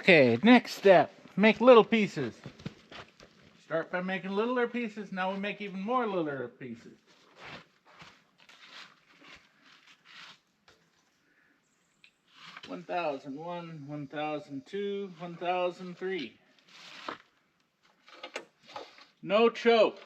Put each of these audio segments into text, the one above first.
Okay, next step, make little pieces. Start by making littler pieces, now we make even more littler pieces. One 1001, 1002, 1003. No choke.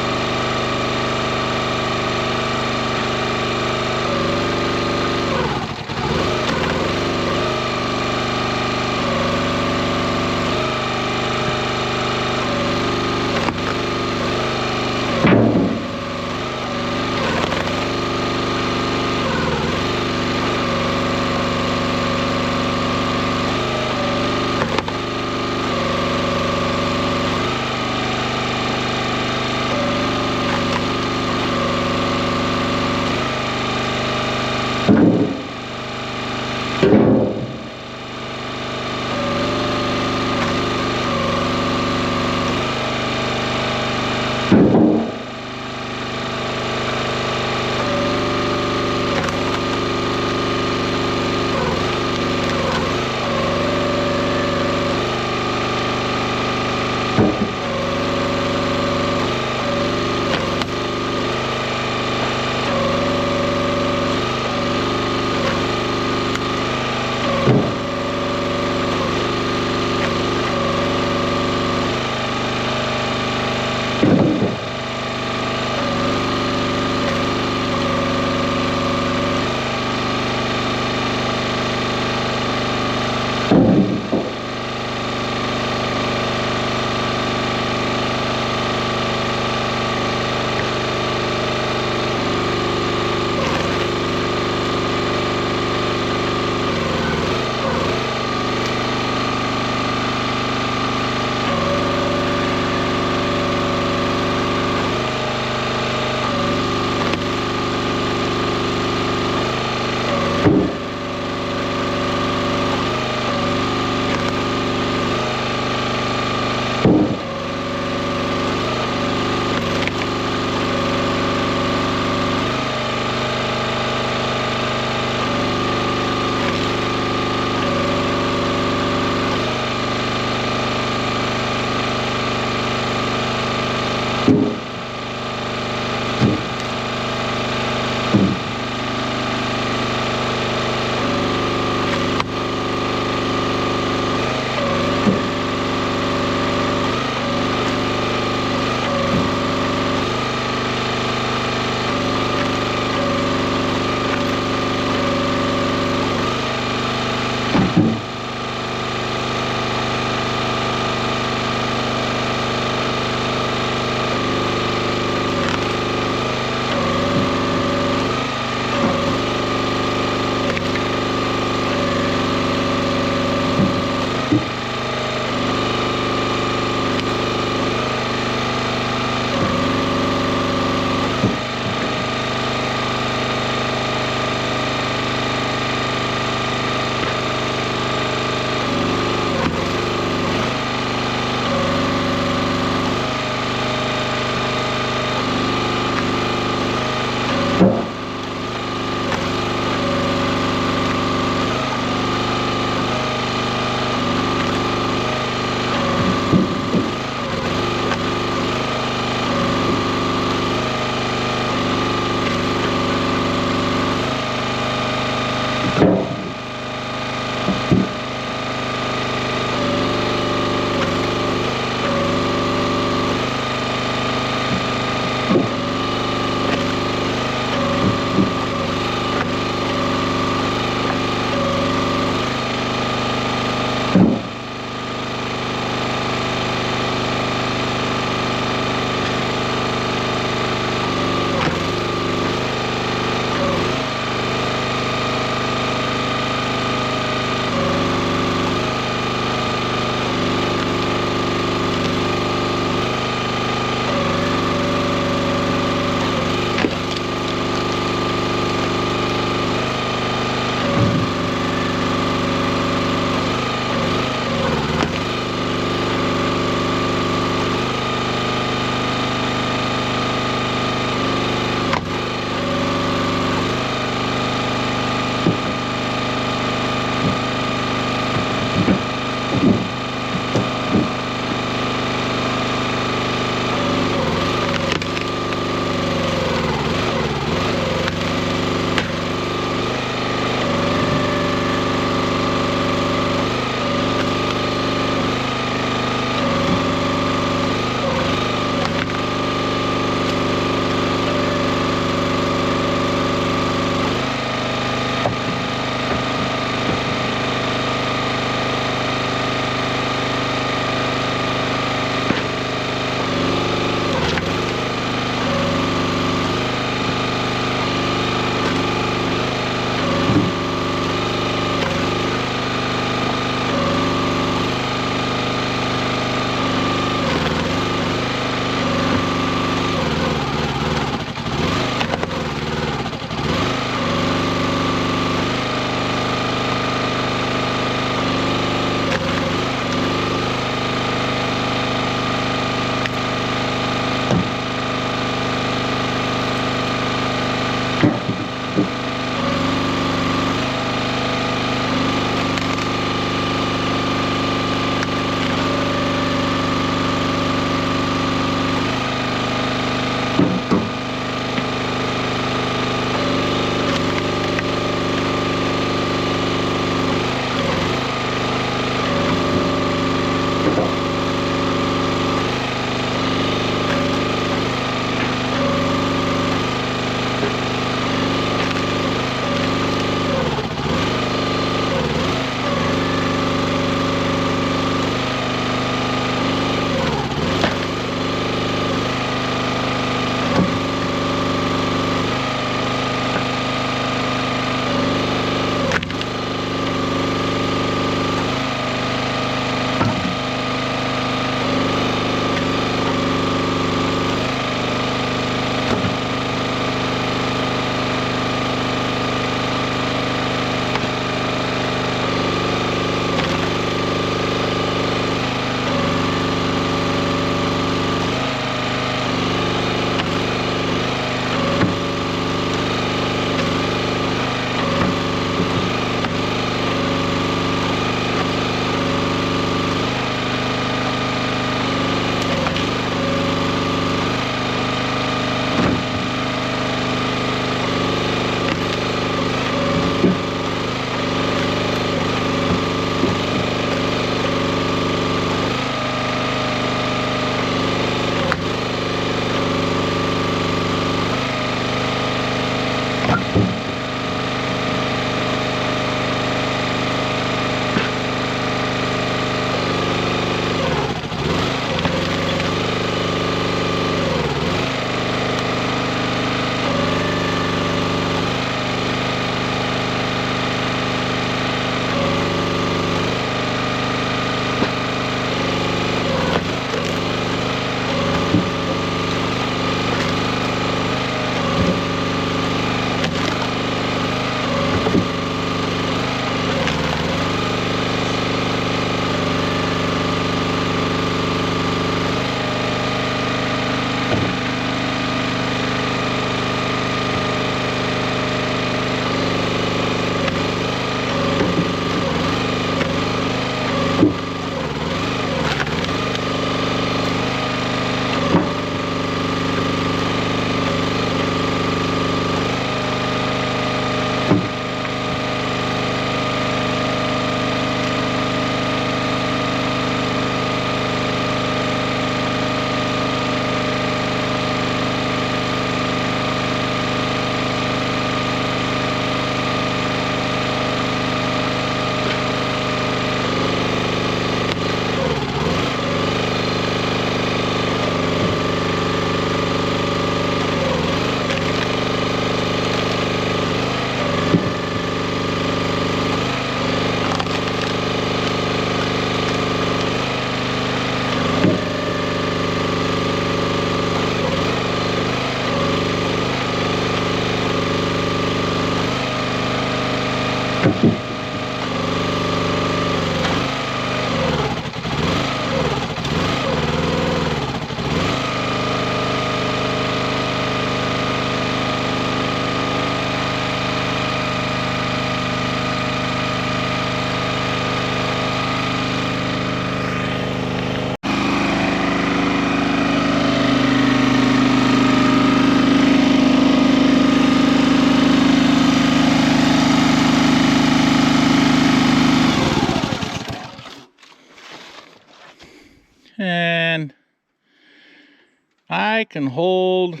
I can hold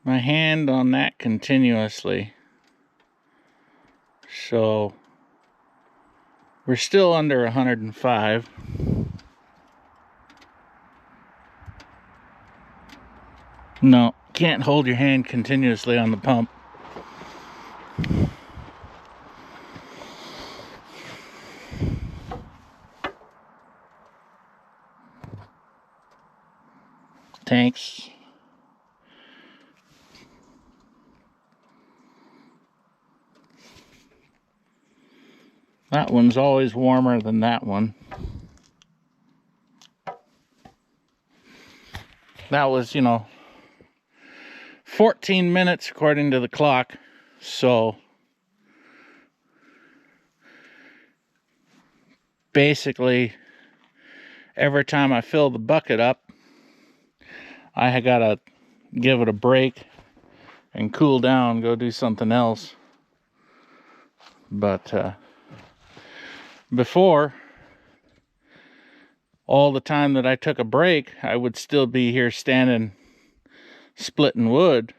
my hand on that continuously. So we're still under 105. No, can't hold your hand continuously on the pump. Tanks. That one's always warmer than that one. That was, 14 minutes according to the clock. So basically, every time I fill the bucket up, I gotta give it a break and cool down, go do something else. But before, all the time that I took a break, I would still be here standing splitting wood.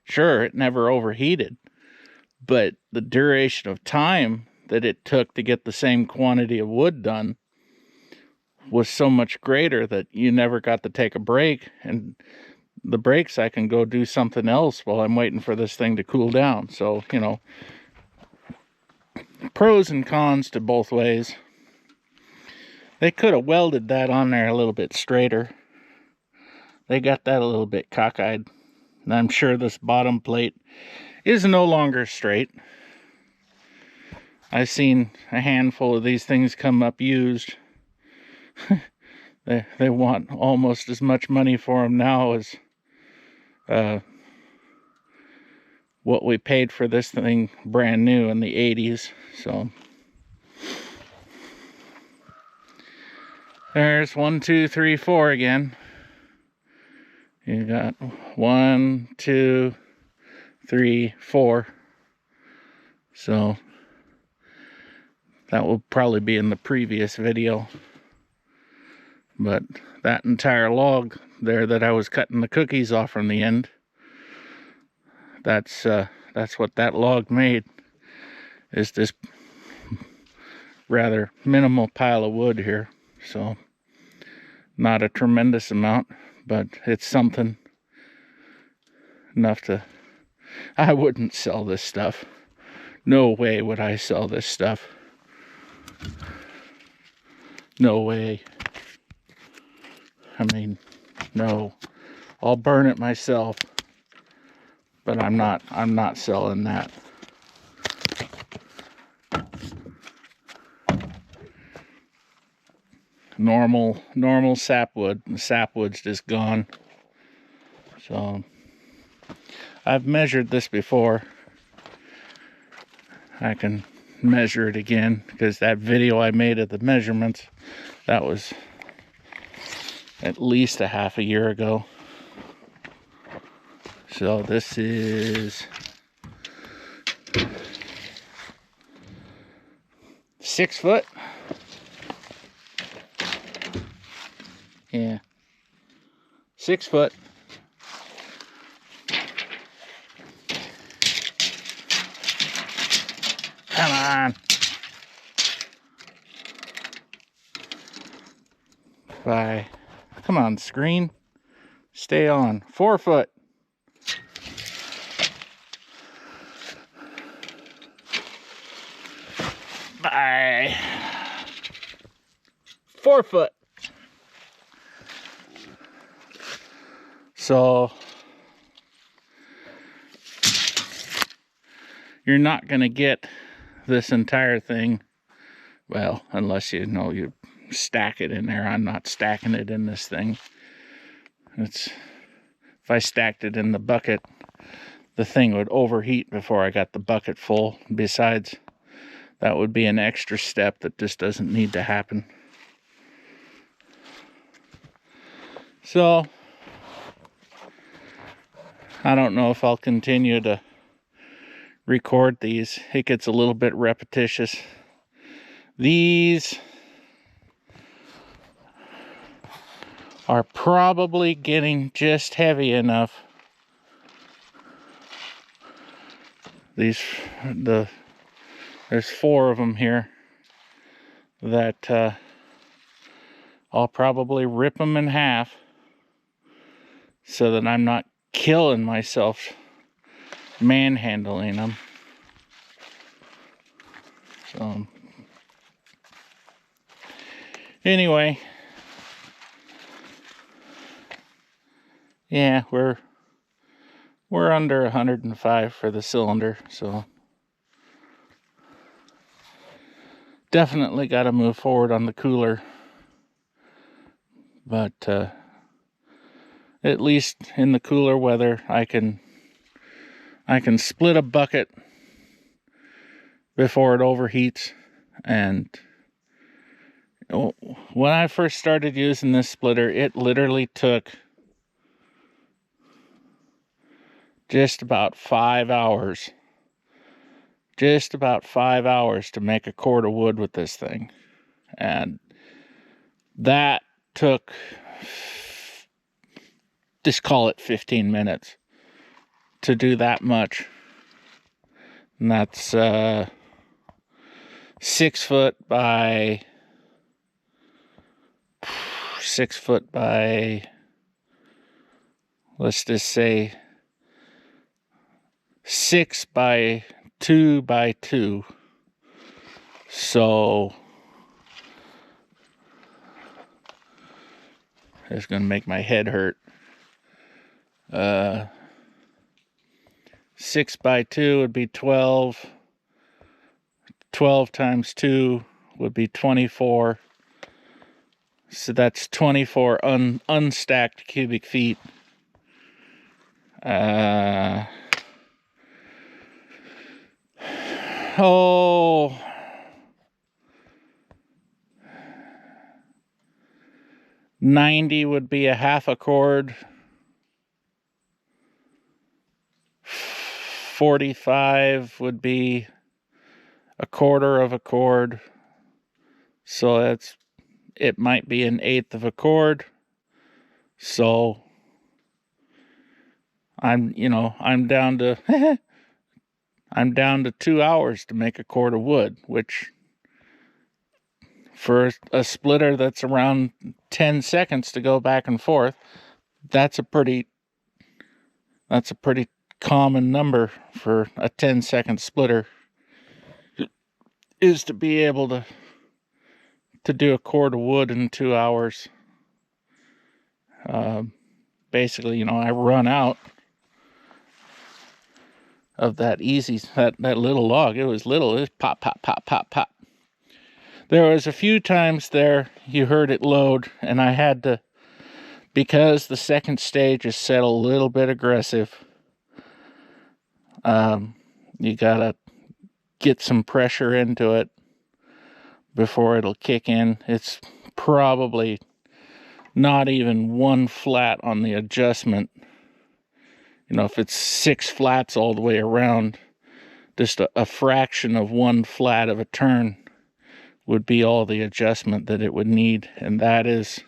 Sure, it never overheated, but the duration of time that it took to get the same quantity of wood done was so much greater that you never got to take a break. And the breaks, I can go do something else while I'm waiting for this thing to cool down. So, pros and cons to both ways. They could have welded that on there a little bit straighter. They got that a little bit cockeyed. And I'm sure this bottom plate is no longer straight. I've seen a handful of these things come up used. They want almost as much money for them now as what we paid for this thing brand new in the 80s. So there's 1, 2, 3, 4 again. You got 1, 2, 3, 4. So that will probably be in the previous video. But that entire log there that I was cutting the cookies off from the end, that's what that log made, is this rather minimal pile of wood here. So not a tremendous amount, but it's something enough to... I wouldn't sell this stuff. No way would I sell this stuff. No way. I mean, no. I'll burn it myself, but I'm not selling that. Normal sapwood. The sapwood's just gone. So I've measured this before. I can measure it again because that video I made of the measurements, that was at least a half a year ago. So this is 6 foot. Yeah, 6 foot. Come on. Bye. Come on, screen. Stay on. 4 foot. Bye. 4 foot. So you're not going to get this entire thing, well, unless you stack it in there. I'm not stacking it in this thing. If I stacked it in the bucket, the thing would overheat before I got the bucket full. Besides, that would be an extra step that just doesn't need to happen. So I don't know if I'll continue to record these. It gets a little bit repetitious. These are probably getting just heavy enough. There's 4 of them here that I'll probably rip them in half so that I'm not killing myself manhandling them. So anyway, yeah, we're under 105 for the cylinder, so definitely got to move forward on the cooler. But at least in the cooler weather, I can split a bucket before it overheats. And when I first started using this splitter, it literally took just about 5 hours. Just about 5 hours to make a cord of wood with this thing. And that took, just call it 15 minutes to do that much. And that's 6 foot by 6 foot by, let's just say 6 by 2 by 2. So it's gonna make my head hurt. 6 by 2 would be 12. 12 times 2 would be 24. So that's 24 unstacked cubic feet. 90 would be a half a cord. 45 would be a quarter of a cord. So it might be an eighth of a cord. So I'm down to I'm down to 2 hours to make a cord of wood, which for a splitter that's around 10 seconds to go back and forth, that's a pretty common number for a 10-second splitter, is to be able to do a cord of wood in 2 hours. Basically, I run out of that little log. It was little. It was pop, pop, pop, pop, pop. There was a few times there you heard it load, and I had to, because the second stage is set a little bit aggressive, you gotta get some pressure into it before it'll kick in. It's probably not even 1 flat on the adjustment. If it's 6 flats all the way around, just a fraction of 1 flat of a turn would be all the adjustment that it would need. And that is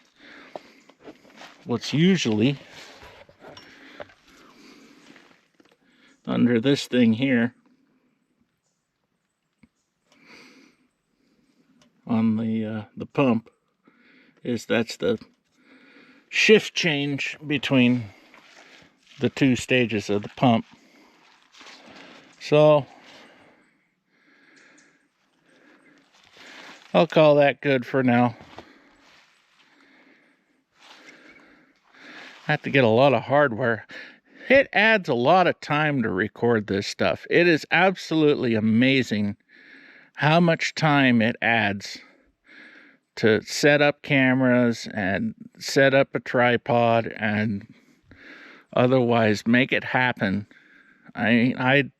what's usually under this thing here on the pump. That's the shift change between the 2 stages of the pump. So I'll call that good for now. I have to get a lot of hardware. It adds a lot of time to record this stuff. It is absolutely amazing how much time it adds to set up cameras and set up a tripod and otherwise make it happen. I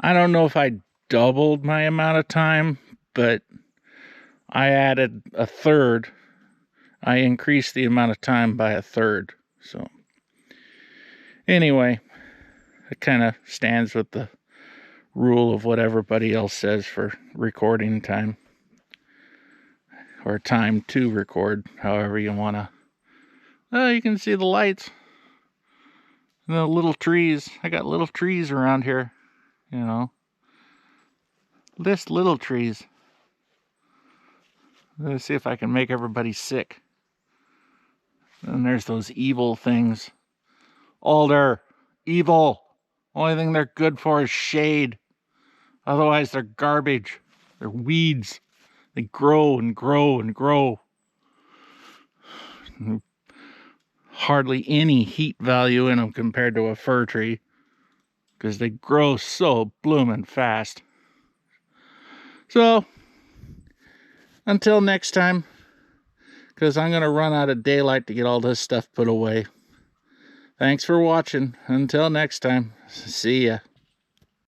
don't know if I doubled my amount of time, but I added a third. I increased the amount of time by a third. So anyway, it kind of stands with the rule of what everybody else says for recording time, or time to record, however you want to Oh, you can see the lights. And the little trees. I got little trees around here, you know. Just little trees. Let's see if I can make everybody sick. And there's those evil things. Alder. Evil. Only thing they're good for is shade. Otherwise, they're garbage. They're weeds. They grow and grow and grow. Hardly any heat value in them compared to a fir tree, because they grow so bloomin' fast. So, until next time, because I'm going to run out of daylight to get all this stuff put away. Thanks for watching. Until next time, see ya.